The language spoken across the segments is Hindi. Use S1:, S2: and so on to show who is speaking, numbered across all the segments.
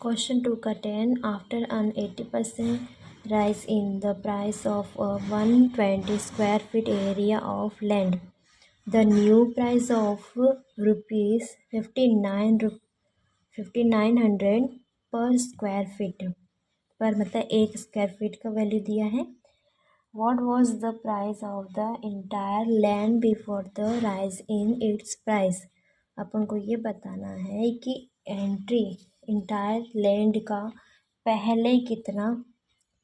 S1: क्वेश्चन 2 का 10 after an 80% rise in the price of a 120 square feet area of land, the new price of rupees 5900 per square feet पर मतलब एक स्क्वायर फीट का वैल्यू दिया है. What was the price of the entire land before the rise in its price? अपन को ये बताना है कि इंटायर लैंड का पहले कितना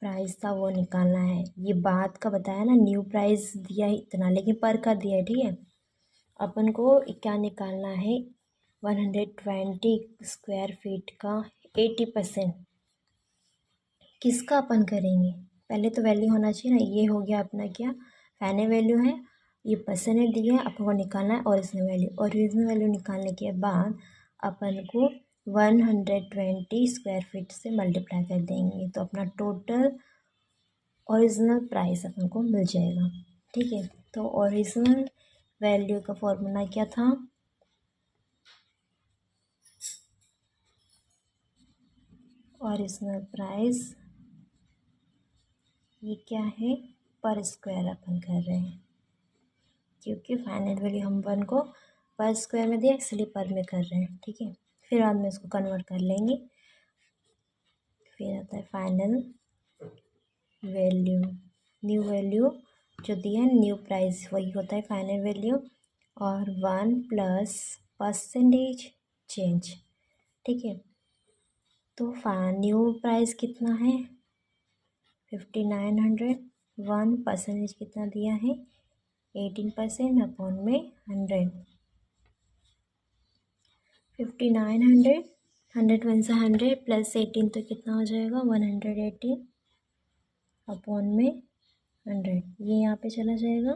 S1: प्राइस था वो निकालना है. ये बात का बताया ना, न्यू प्राइस दिया है इतना, लेकिन पर का दिया है. ठीक है, अपन को क्या निकालना है, 120 स्क्वायर फीट का 80% किसका अपन करेंगे. पहले तो वैल्यू होना चाहिए ना. ये हो गया अपना क्या, फाइनल वैल्यू है, ये परसेंटेज दिया है, अपन को निकालना है ओरिजिनल वैल्यू. ओरिजिनल वैल्यू निकालने के बाद अपन को 120 स्क्वायर फीट से मल्टीप्लाई कर देंगे तो अपना टोटल ओरिजिनल प्राइस अपन को मिल जाएगा. ठीक है, तो ओरिजिनल वैल्यू का फॉर्मूला क्या था, ओरिजिनल प्राइस, ये क्या है, पर स्क्वायर अपन कर रहे हैं क्योंकि फाइनल वैल्यू हम वन को पर स्क्वायर में दिया इसलिए पर में कर रहे हैं. ठीक है, फिर बाद में इसको कन्वर्ट कर लेंगे. फिर आता है फाइनल वैल्यू, न्यू वैल्यू जो दिया है न्यू प्राइस वही होता है फाइनल वैल्यू, और 1 प्लस परसेंटेज चेंज. ठीक है, तो न्यू प्राइस कितना है 5900, 1 परसेंटेज कितना दिया है 18% अपॉन में 100. 5900, 100 वन से 100 प्लस 18 तो कितना हो जाएगा 180 अपॉन में 100. ये यहाँ पे चला जाएगा.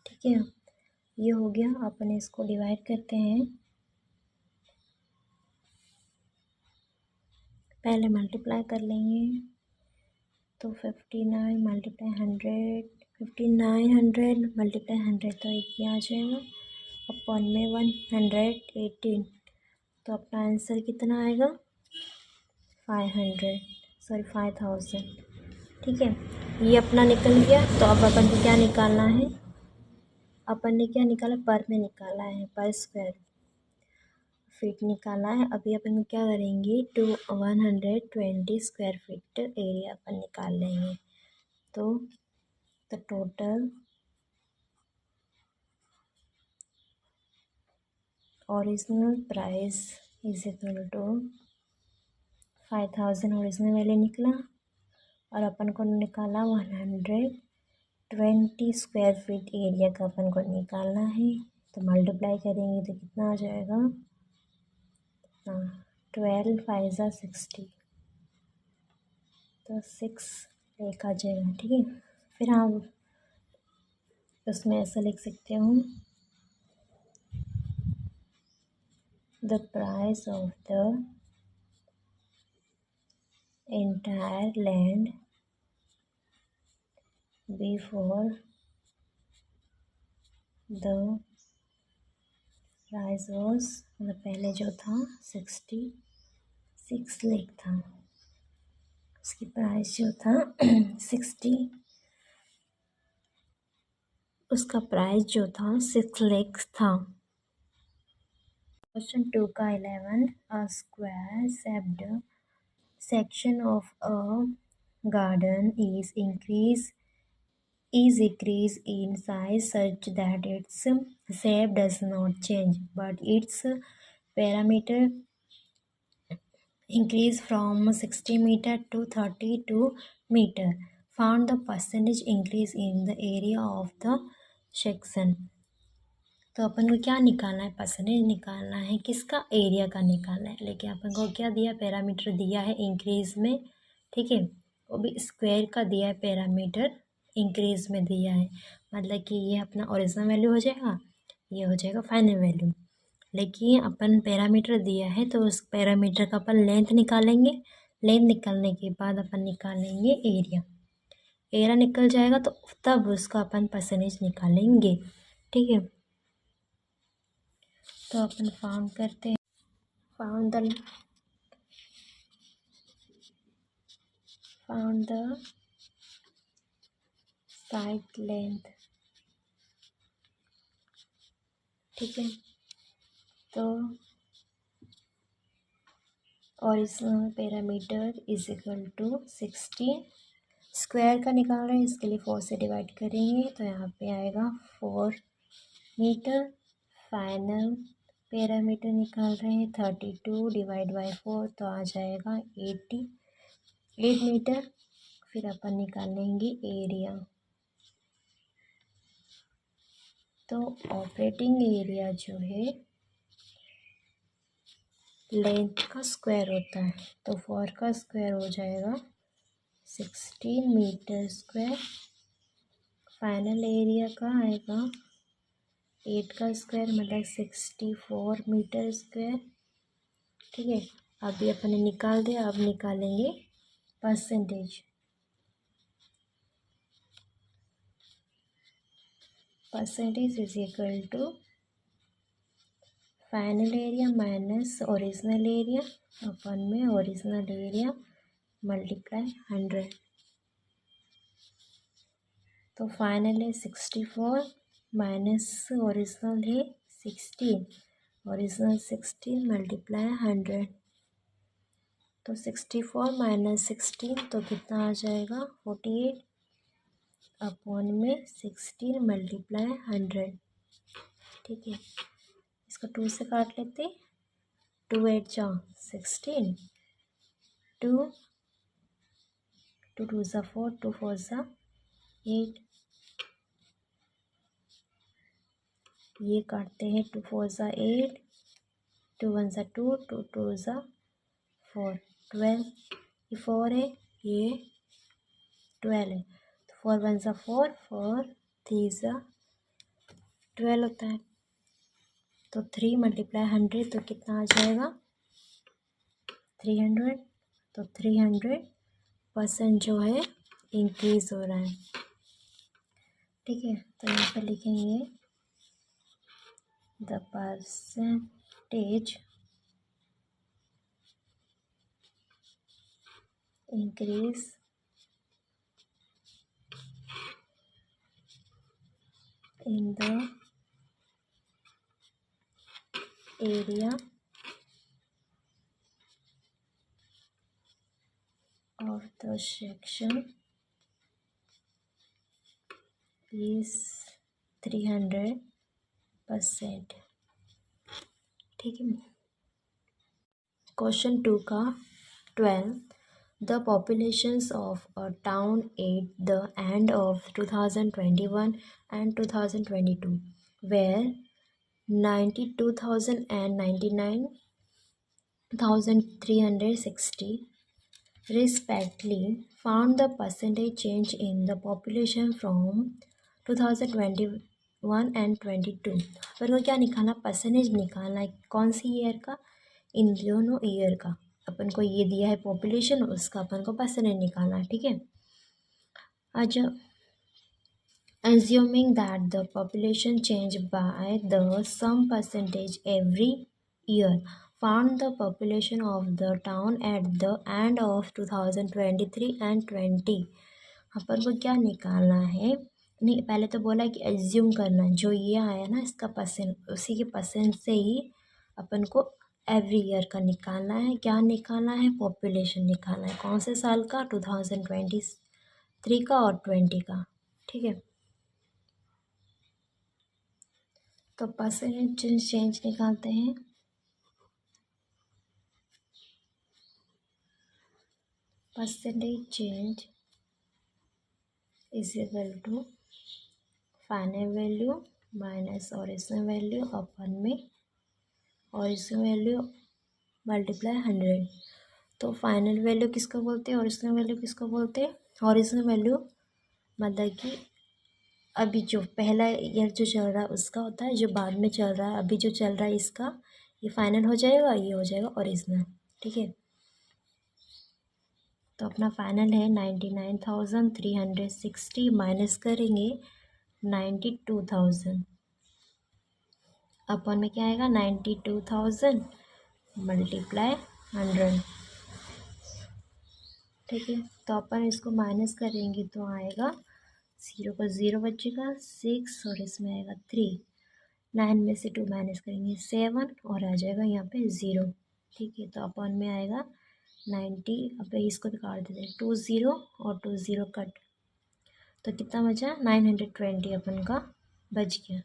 S1: ठीक है, ये हो गया. अपन इसको डिवाइड करते हैं. पहले मल्टीप्लाई कर लेंगे तो 59 मल्टीप्लाई 100, 5900 मल्टीप्लाई 100 तो ये आ जाएगा अपॉन में 118. तो अपना आंसर कितना आएगा 5000. ठीक है, ये अपना निकल गया. तो अब अपन को क्या निकालना है, अपन ने क्या निकाला, पर में निकाला है, पर स्क्वायर फीट निकाला है. अभी अपन क्या करेंगे, 120 स्क्वायर फीट एरिया अपन निकाल लेंगे. तो the total original price is equal to 5000 original value निकला, और अपन को निकाला 120 स्क्वायर फीट एरिया का अपन को निकालना है. तो मल्टीप्लाई करेंगे तो कितना आ जाएगा, 12 5 60, तो 6 एक आ जाएगा. ठीक है, फिर आप उसमें ऐसा लिख सकते हो, the price of the entire land before the price was, मतलब पहले जो था 66 लाख था, उसकी प्राइस जो था 60, उसका प्राइस जो था 6 लाख था. क्वेश्चन 2 का 11 a square shaped section of a garden is increase in size such that its shape does not change, but its parameter increase from 60 meter to 32 meter. Found the percentage increase in the area of the section. तो अपन को क्या निकालना है, परसेंटेज निकालना है, किसका, एरिया का निकालना है. लेकिन अपन को क्या दिया, पैरामीटर दिया है इंक्रीज में. ठीक है, वो भी स्क्वायर का दिया है, पैरामीटर इंक्रीज में दिया है, मतलब कि ये अपना ओरिजिनल वैल्यू हो जाएगा, ये हो जाएगा फाइनल वैल्यू. लेकिन अपन पैरामीटर दिया है तो उस पैरामीटर का अपन लेंथ निकालेंगे. लेंथ निकालने के बाद अपन निकालेंगे एरिया। एरिया निकल जाएगा तो तब उसका अपन परसेंटेज निकालेंगे। ठीक है, तो अपन फाउंड करते हैं। Found the side length. ठीक है, तो original parameter is equal to 16। Square का निकाल रहे हैं, इसके लिए 4 से डिवाइड करेंगे तो यहाँ पे आएगा 4 मीटर। फाइनल पैरामीटर निकाल रहे हैं 32 डिवाइड बाई 4 तो आ जाएगा 88 मीटर। फिर अपन निकालेंगे एरिया। तो ऑपरेटिंग एरिया जो है लेंथ का स्क्वायर होता है, तो 4 का स्क्वायर हो जाएगा 16 मीटर स्क्वायर। फाइनल एरिया का आएगा 8 का स्क्वायर मतलब 64 मीटर स्क्वायर। ठीक है, अभी अपन ने निकाल दिया, अब निकालेंगे percentage. Percentage is equal to final area minus original area अपन में ओरिजिनल एरिया मल्टीप्लाई 100। तो फाइनल है 64 माइनस ओरिजिनल है 16, ओरिजिनल 16 मल्टीप्लाई 100। तो 64 माइनस 16 तो कितना आ जाएगा 48 अपॉन में 16 मल्टीप्लाई 100। ठीक है, इसको 2 से काट लेते। 2 8 जा 16, 2 2 2 ज़ा 4, 2 4 ज़ा 8। ये काटते हैं 2 4 ज़ा 8, 2 1 ज़ा 2, 2 2 ज़ा 4, 12। ये 4 है, ये 12 है, तो 4 1 ज़ा 4, 4 3 ज़ा 12 होता है। तो 3 मल्टीप्लाई 100 तो कितना आ जाएगा 300। तो 300% जो है इंक्रीज हो रहा है। ठीक है, तो यहाँ पर लिखेंगे the percentage increase in the area of the section is 300%। ठीक है, क्वेश्चन 2 का 12 the populations of a town at the end of 2021 and 2022 were 92,000 and 99,360 respectively. Found the percentage change in the population from 2021 and 22। पर वो क्या निकालना, परसेंटेज निकालना है कौन सी ईयर का, इन दोनों ईयर का। अपन को ये दिया है पॉपुलेशन, उसका अपन को परसेंटेज निकालना है। ठीक है, आज assuming that the population change by the some percentage every year, found the population of the town at the end of 2023 and 20। अपन को क्या निकालना है, नहीं पहले तो बोला कि एज्यूम करना, जो ये आया ना इसका परसेंट, उसी के परसेंट से ही अपन को एवरी ईयर का निकालना है। क्या निकालना है, पॉपुलेशन निकालना है। कौन से साल का, 2023 का और 20 का। ठीक है, तो परसेंटेज चेंज निकालते हैं। Percentage change is equal to final value minus original value अपन में ओरिजिनल वैल्यू मल्टीप्लाई 100। तो फाइनल वैल्यू किसको बोलते हैं, ओरिजिनल वैल्यू किसको बोलते हैं। ओरिजिनल वैल्यू मतलब कि अभी जो पहला ईयर जो चल रहा है उसका होता है, जो बाद में चल रहा है, अभी जो चल रहा है इसका, ये फाइनल हो जाएगा, ये हो जाएगा ओरिजिनल। ठीक है, तो अपना फाइनल है 99,360 माइनस करेंगे 92,000 अपन में क्या आएगा 92,000 मल्टीप्लाई 100। ठीक है, तो अपन इसको माइनस करेंगे तो आएगा 0 का 0 बचेगा 6 और इसमें आएगा 3। 9 में से 2 माइनस करेंगे 7 और आ जाएगा यहाँ पे 0। ठीक है, तो अपन में आएगा 90। अब इसको भी काट देते हैं 2 0 और 2 0 कट, तो कितना बचा 920 अपन का बच गया।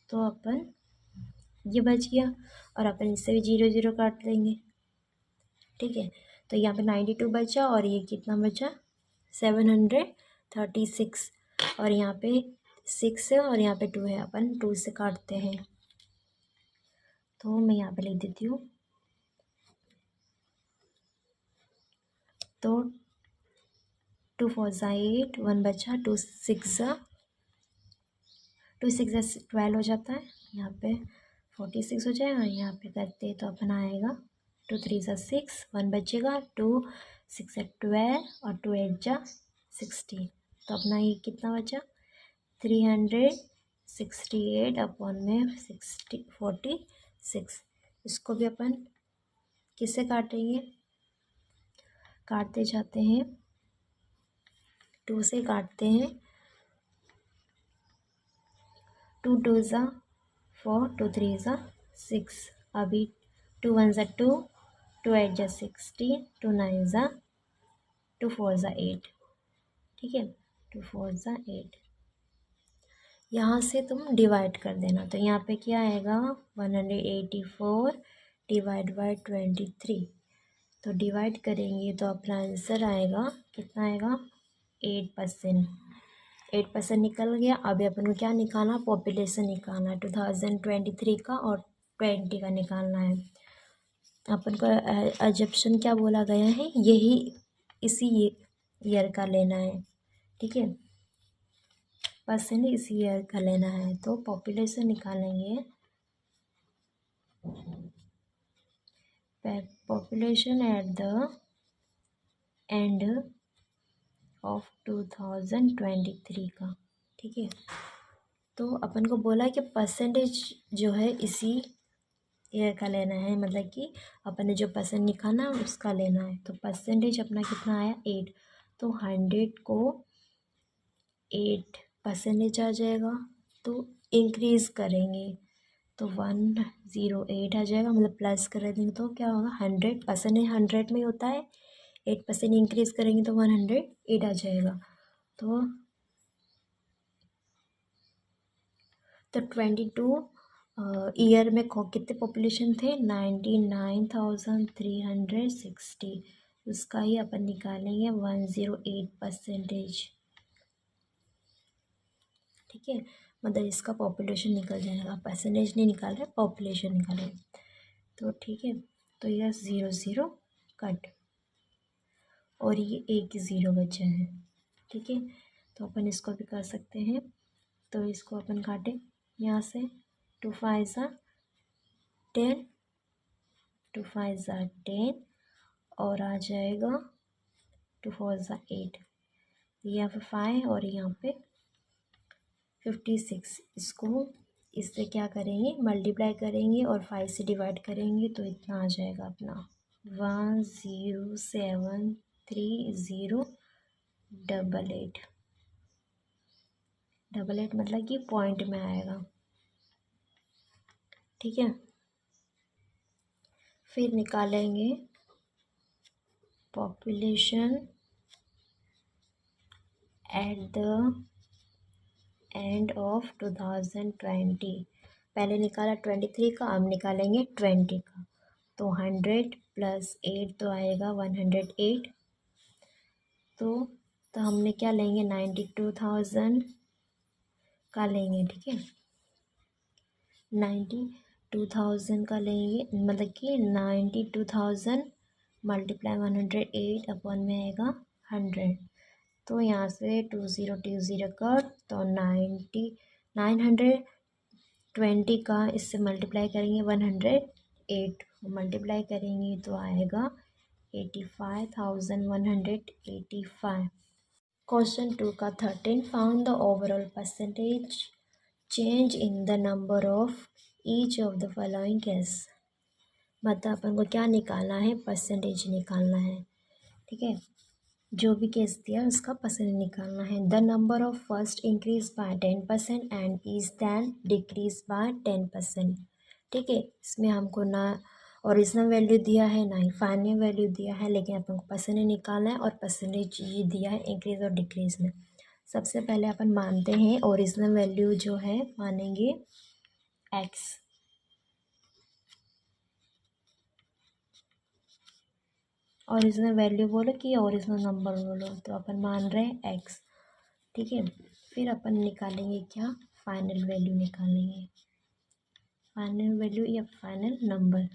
S1: तो अपन ये बच गया और अपन इससे भी 0 0 काट देंगे। ठीक है, तो यहाँ पे 92 बचा और ये कितना बचा 736 और यहाँ पे 6 है और यहाँ पे 2 है, अपन 2 से काटते हैं। तो मैं यहाँ पे लिख देती हूँ, तो 2 4 8 1 बचा 2 6 12 हो जाता है, यहाँ पे 46 हो जाएगा। यहाँ पे करते तो अपन आएगा 2 3 6 1 बचेगा 2 6 12 और 2 8 60। तो अपना ये कितना बचा 368 अपॉन में 46। इसको भी अपन किससे काटेंगे, काटते जाते हैं 2 से काटते हैं। 2 2 4 2 3 6, अभी 2 1 2 2 8 16 2 9 2 4 8। ठीक है, 2 4 8। यहाँ से तुम डिवाइड कर देना, तो यहाँ पे क्या आएगा 184 डिवाइड बाय 23। तो डिवाइड करेंगे तो अपना आंसर आएगा कितना आएगा 8%। 8% निकल गया। अभी अपन को क्या निकालना, पॉपुलेशन निकालना है 2023 का और 20 का निकालना है। अपन को एजप्शन क्या बोला गया है, यही इसी ईयर का लेना है। ठीक है, परसेंट इसी ईयर का लेना है। तो पॉपुलेशन निकालेंगे, population at the end of 2023 का। ठीक है, तो अपन को बोला कि परसेंटेज जो है इसी ईयर का लेना है, मतलब कि अपन ने जो परसेंट निकाला उसका लेना है। तो परसेंटेज अपना कितना आया 8, तो 100 को 8% आ जाएगा। तो इंक्रीज़ करेंगे तो 108 आ जाएगा, मतलब प्लस कर देंगे तो क्या होगा 100%। 100 में होता है 8% इंक्रीज़ करेंगे तो 108 आ जाएगा। तो 22 ईयर में कितने पॉपुलेशन थे 99,360। उसका ही अपन निकालेंगे 108%। ठीक है, मतलब इसका पॉपुलेशन निकल जाएगा, परसेंटेज नहीं निकाल रहे, पॉपुलेशन निकाले। तो ठीक है, तो यह 0 0 कट और ये एक 0 बचा है। ठीक है, तो अपन इसको भी कर सकते हैं। तो इसको अपन काटें यहाँ से 2 5 10 2 5 10 और आ जाएगा 2 4 8, यहाँ पे 5 और यहाँ पे 56। इसको इससे क्या करेंगे मल्टीप्लाई करेंगे और 5 से डिवाइड करेंगे तो इतना आ जाएगा अपना 1073088। 88 मतलब कि पॉइंट में आएगा। ठीक है, फिर निकालेंगे population at the end of 2020। पहले निकाला 23 का, अब निकालेंगे 20 का। तो 100 + 8 तो आएगा 108। तो हमने क्या लेंगे 92,000 का लेंगे। ठीक है, 92,000 का लेंगे, मतलब कि 92,000 मल्टीप्लाई 108 अपॉन में आएगा 100। तो यहाँ से 20 कट, तो 920 का इससे मल्टीप्लाई करेंगे 108 मल्टीप्लाई करेंगे तो आएगा 85,185। क्वेश्चन 2 का 13 found the overall percentage change in the number of each of the following case. मतलब अपन को क्या निकालना है, परसेंटेज निकालना है। ठीक है, जो भी केस दिया उसका परसेंटेज निकालना है। The number of first increase by 10% and is then decrease by 10%। ठीक है, इसमें हमको ना ओरिजिनल वैल्यू दिया है ना ही फाइनल वैल्यू दिया है, लेकिन अपन को परसेंटेज निकालना है और परसेंटेज ये दिया है इंक्रीज और डिक्रीज में। सबसे पहले अपन मानते हैं ओरिजिनल वैल्यू जो है मानेंगे एक्स। ओरिजिनल वैल्यू बोलो कि ओरिजिनल नंबर बोलो, तो अपन मान रहे हैं एक्स। ठीक है, फिर अपन निकालेंगे क्या, फाइनल वैल्यू निकालेंगे, फाइनल वैल्यू या फाइनल नंबर।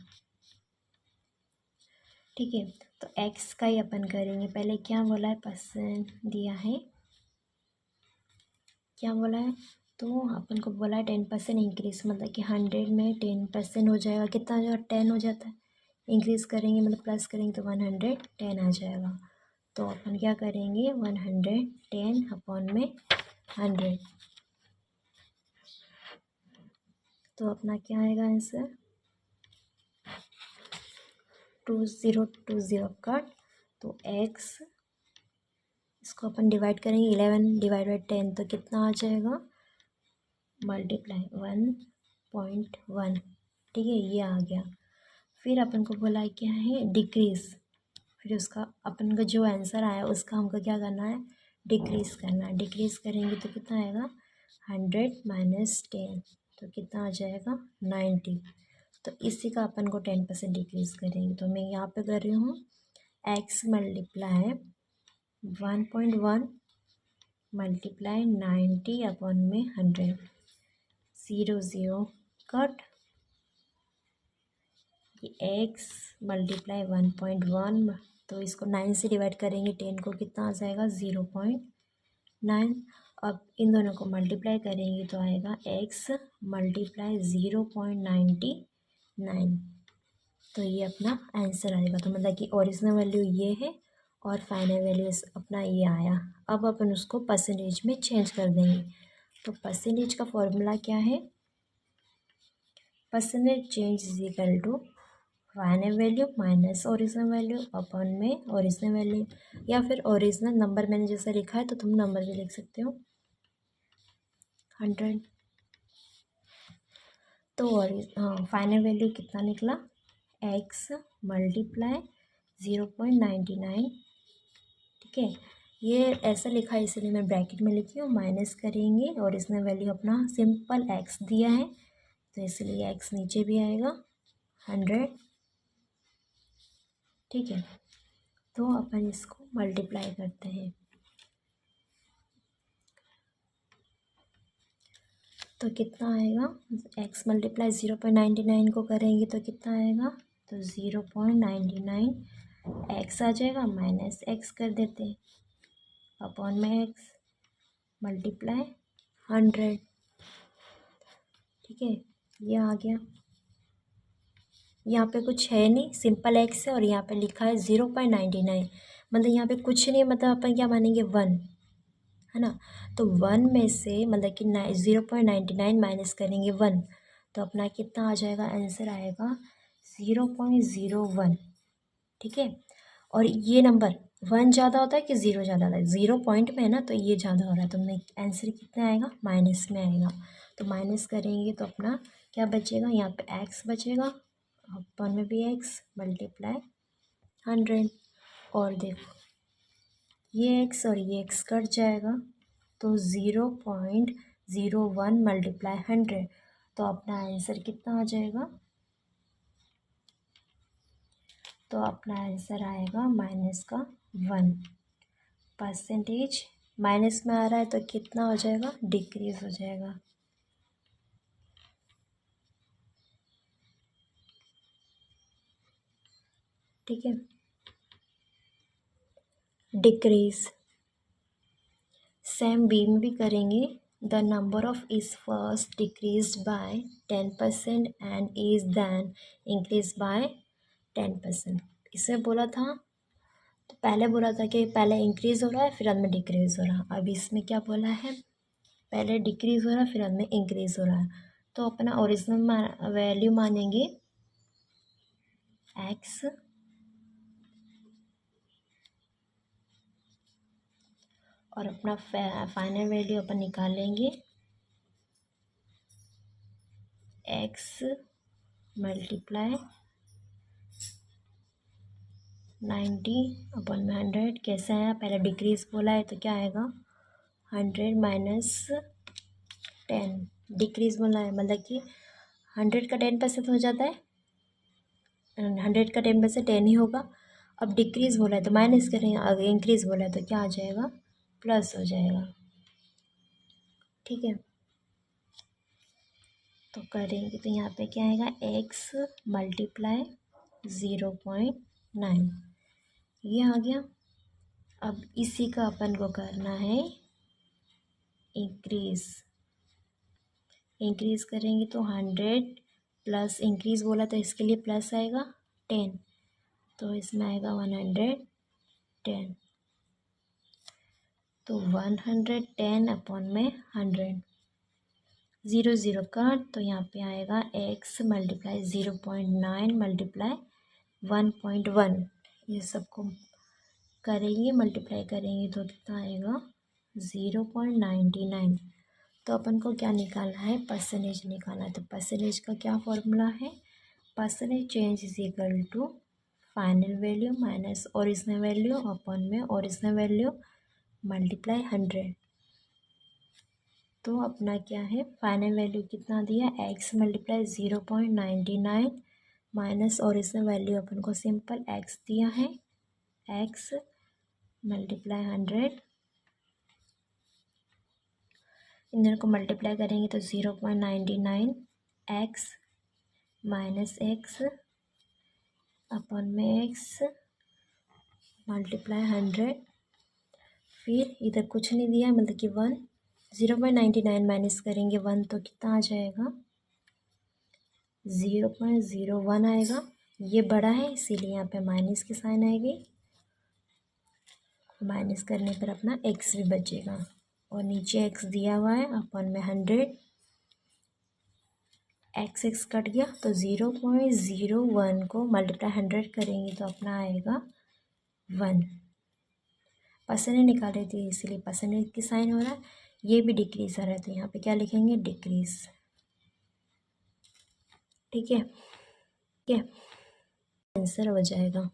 S1: ठीक है, तो एक्स का ही अपन करेंगे। पहले क्या बोला है, परसेंट दिया है, क्या बोला है, तो अपन को बोला है 10% इंक्रीज, मतलब कि 100 में 10% हो जाएगा, कितना हो जाएगा, 10 हो जाता है। इंक्रीज करेंगे मतलब प्लस करेंगे तो 110 आ जाएगा। तो अपन क्या करेंगे, 110 अपॉन में 100, तो अपना क्या आएगा आंसर, 2020 कट। तो एक्स, इसको अपन डिवाइड करेंगे, 11 डिवाइड बाई 10 तो कितना आ जाएगा, मल्टीप्लाई 1.1। ठीक है, ये आ गया। फिर अपन को बोला क्या है, डिक्रीज। फिर उसका अपन का जो आंसर आया उसका हमको क्या करना है, डिक्रीज करना है। डिक्रीज करेंगे तो कितना आएगा, 100 माइनस 10, तो कितना आ जाएगा 90। तो इसी का अपन को 10% डिक्रीज करेंगे। तो मैं यहाँ पे कर रही हूँ एक्स मल्टीप्लाई 1.1 मल्टीप्लाई 90 अपॉन में 100, 0 कट। एक्स मल्टीप्लाई 1.1, तो इसको 9 से डिवाइड करेंगे 10 को, कितना आ जाएगा 0.9। अब इन दोनों को मल्टीप्लाई करेंगे तो आएगा एक्स मल्टीप्लाई 0.99। तो ये अपना आंसर आएगा। तो मतलब कि ओरिजिनल वैल्यू ये है और फाइनल वैल्यू अपना ये आया। अब अपन उसको परसेंटेज में चेंज कर देंगे। तो परसेंटेज का फॉर्मूला क्या है, percentage change is equal to final value minus original value upon में ओरिजिनल वैल्यू, या फिर ओरिजिनल नंबर मैंने जैसा लिखा है तो तुम नंबर भी लिख सकते हो, 100। तो फाइनल वैल्यू कितना निकला, एक्स मल्टीप्लाई 0.99। ठीक है, ये ऐसा लिखा है इसलिए मैं ब्रैकेट में लिखी हूँ, माइनस करेंगे और इसमें वैल्यू अपना सिंपल एक्स दिया है तो इसलिए एक्स नीचे भी आएगा 100। ठीक है, तो अपन इसको मल्टीप्लाई करते हैं, तो कितना आएगा, एक्स मल्टीप्लाई 0.99 को करेंगे तो कितना आएगा, तो 0.99 एक्स आ जाएगा, माइनस एक्स कर देते हैं अपॉन में एक्स मल्टीप्लाई 100। ठीक है, ये आ गया। यहाँ पे कुछ है नहीं, सिंपल एक्स है और यहाँ पे लिखा है 0.99, मतलब यहाँ पे कुछ नहीं, मतलब अपन क्या मानेंगे 1 है ना। तो 1 में से मतलब कि 0.99 माइनस करेंगे 1, तो अपना कितना आ जाएगा, आंसर आएगा 0.01। ठीक है, और ये नंबर 1 ज़्यादा होता है कि 0 ज़्यादा होता है, 0 पॉइंट में है ना, तो ये ज़्यादा हो रहा है, तो मैं आंसर कितना आएगा, माइनस में आएगा। तो माइनस करेंगे तो अपना क्या बचेगा, यहाँ पे एक्स बचेगा, अपन में भी एक्स मल्टीप्लाई 100। और देखो ये एक्स और ये एक्स कट जाएगा, तो 0.01 मल्टीप्लाई 100, तो अपना आंसर कितना आ जाएगा, तो अपना आंसर आएगा माइनस का 1। परसेंटेज माइनस में आ रहा है तो कितना हो जाएगा, डिक्रीज हो जाएगा। ठीक है, डिक्रीज सेम बी में भी करेंगे। The number of is first decrease by 10% and is then increase by 10%। इसमें बोला था तो पहले बोला था कि पहले इंक्रीज़ हो रहा है फिर बाद में डिक्रीज़ हो रहा है। अब इसमें क्या बोला है, पहले डिक्रीज़ हो रहा है फिर बाद में इंक्रीज़ हो रहा है। तो अपना ओरिजिनल वैल्यू मानेंगे एक्स और अपना फाइनल वैल्यू अपन निकालेंगे एक्स मल्टीप्लाई 90/100। कैसे आया, पहले डिक्रीज बोला है तो क्या आएगा 100 माइनस 10। डिक्रीज बोला है मतलब कि 100 का 10% हो जाता है, 100 का 10% 10 ही होगा। अब डिक्रीज बोला है तो माइनस करेंगे, अगर इंक्रीज बोला है तो क्या आ जाएगा प्लस हो जाएगा। ठीक है, तो करेंगे तो यहाँ पे क्या आएगा एक्स मल्टीप्लाई 0.9, ये आ गया। अब इसी का अपन को करना है इंक्रीज। इंक्रीज करेंगे तो 100 प्लस इंक्रीज बोला तो इसके लिए प्लस आएगा 10, तो इसमें आएगा 110। तो 110/100, 0 0 कट, तो यहाँ पे आएगा एक्स मल्टीप्लाई 0.9 मल्टीप्लाई 1.1। ये सबको करेंगे मल्टीप्लाई करेंगे तो कितना आएगा 0.99। तो अपन को क्या निकालना है, परसेंटेज निकालना है। तो परसेंटेज का क्या फॉर्मूला है, percentage change is equal to final value minus original value अपन में ओरिजिनल वैल्यू मल्टीप्लाई 100। तो अपना क्या है फाइनल वैल्यू कितना दिया x multiply 0.99 minus original value अपन को सिंपल एक्स दिया है, एक्स मल्टीप्लाई 100। इन दोनों को मल्टीप्लाई करेंगे तो 0.99 एक्स माइनस एक्स अपन में एक्स मल्टीप्लाई 100। फिर इधर कुछ नहीं दिया मतलब कि 1, 0.99 माइनस करेंगे 1 तो कितना आ जाएगा 0.01 आएगा। ये बड़ा है इसीलिए यहाँ पे माइनस की साइन आएगी, माइनस करने पर अपना एक्स भी बचेगा और नीचे एक्स दिया हुआ है अपन में 100, एक्स एक्स कट गया तो 0.01 को मल्टीप्लाई 100 करेंगे तो अपना आएगा 1। परसेंटेज निकाल रही थी इसीलिए परसेंटेज की साइन हो रहा है, ये भी डिक्रीज आ रहा है तो यहाँ पे क्या लिखेंगे डिक्रीज। ठीक है, ठीक है, आंसर हो जाएगा।